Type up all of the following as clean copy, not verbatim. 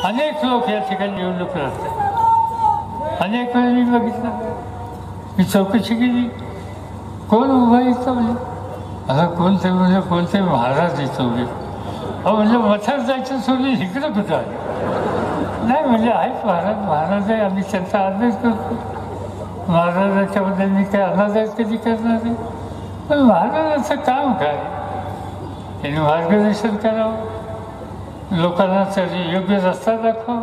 अनेक लोक या ठिकाणी निवडणूक लढतात. अनेक वेळा मी बघितलं, मी चौकशी केली, कोण उभा इथं म्हणजे आता कोणते म्हणजे कोणते महाराज इथं उभे. अहो म्हणजे मथार जायचं सोडून इकडं कुठं आहे? नाही म्हणजे आहेत महाराज आहे, आम्ही त्यांचा आदर करतो. महाराजाच्याबद्दल मी काय अनादर कधी करणार नाही. पण महाराजाचं काम काय, त्यांनी मार्गदर्शन करावं, लोकांना योग्य रस्ता दाखवावा.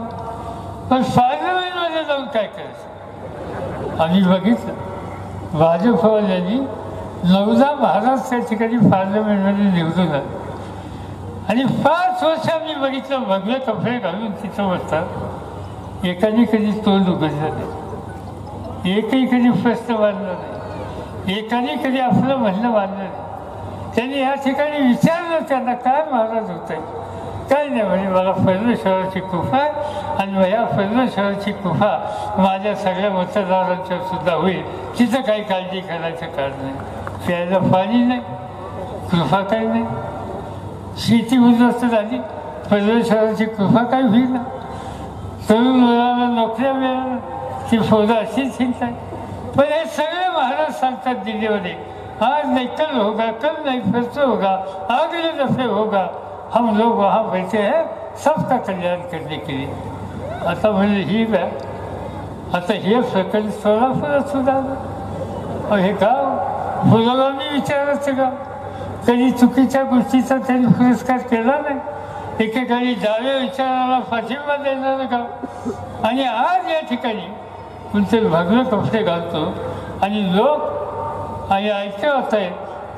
पण पार्लमेंटमध्ये जाऊन काय करायचं? आम्ही बघितलं भाजपवाल्यांनी 9दा महाराज त्या ठिकाणी पार्लमेंटमध्ये निवडून आले आणि 5 वर्ष आम्ही बघितलं भगवे कपडे घालून तिथं बसतात. एकाने कधी तोंड उघडलं नाही, एकही कधी प्रश्न मांडला नाही, एकाने कधी आपलं म्हणणं मांडलं नाही. त्यांनी या ठिकाणी विचारलं त्यांना काय महाराज होत आहे, काय नाही म्हणे मला परमेश्वराची कृपा आणि या परमेश्वराची कृपा माझ्या सगळ्या मतदारांच्या सुद्धा होईल, तिथं काही काळजी करायचं कारण नाही. प्यायला पाणी नाही, कृपा काही नाही, शेती उद्ध्वस्त झाली, परमेश्वराची कृपा काही होईना, तरुण मुलांना नोकऱ्या मिळाल्या, ती फौजा अशीच हिंट आहे. पण हे सगळे महाराज सांगतात दिल्लीमध्ये, आज नहीं कल होगा, कल नहीं परसों होगा, अगले दफे होगा, हम लोग वहाँ बैठे हैं सबका कल्याण करने के लिए. आता म्हणजे ही बॅ आता हे प्रकरण सोलापुरात सुद्धा हे गाव फुलगावनी विचारायचं गाव. कधी चुकीच्या गोष्टीचा त्यांनी पुरस्कार केला नाही. एकेकाळी डाव्या विचाराला पाठिंबा देणारं गाव आणि आज या ठिकाणी कोणते भगवे कपडे घालतो आणि लोक आणि ऐकते होत आहे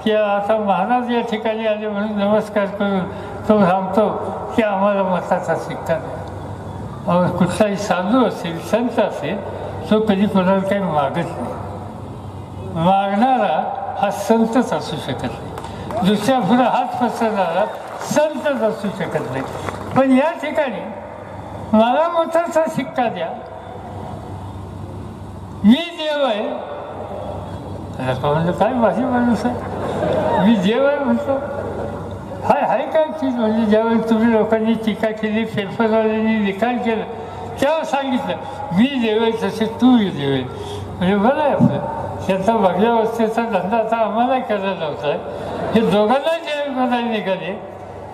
की आता महाराज या ठिकाणी आले म्हणून नमस्कार करून तो सांगतो की आम्हाला मताचा शिक्का नाही. कुठलाही साधू असेल, संत असेल, तो कधी कोणाला काही मागत नाही. मागणारा हा संतच असू शकत नाही, दुसऱ्या पुढे हात पसरणारा संतच असू शकत नाही. पण या ठिकाणी मला मताचा शिक्का द्या, मी देव आहे. म्हणजे काय माझी माणूस आहे, मी देव आहे म्हणतो. हाय काय चीज म्हणजे ज्यावेळेस तुम्ही लोकांनी टीका केली, पेपरवाल्यांनी लिखाण केलं, तेव्हा सांगितलं मी देव आहे तसे तू देव आहे. म्हणजे बरं आहे आपलं. त्यांचा बघल्या अवस्थेचा धंदा आता आम्हाला करायला होता आहे. हे दोघांना जे निघाले.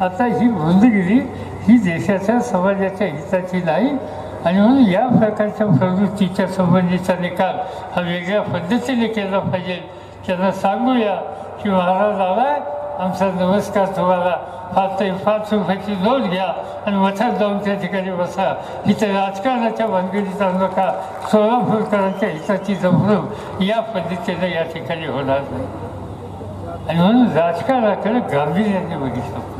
आता ही भोंदगिरी ही देशाच्या समाजाच्या हिताची नाही आणि म्हणून या प्रकारच्या प्रवृत्तीच्या संबंधीचा निकाल हा वेगळ्या पद्धतीने केला पाहिजे. त्यांना सांगूया की महाराज आलाय, आमचा नमस्कार तुम्हाला, 5 रुपयाची नोट घ्या आणि मठात जाऊन त्या ठिकाणी बसा. इथं राजकारणाच्या भानगडीत आणू नका. सोलापूरकरांच्या हिताची जमणूक या पद्धतीनं या ठिकाणी होणार नाही आणि म्हणून राजकारणाकडे गांभीर्याने बघितलं.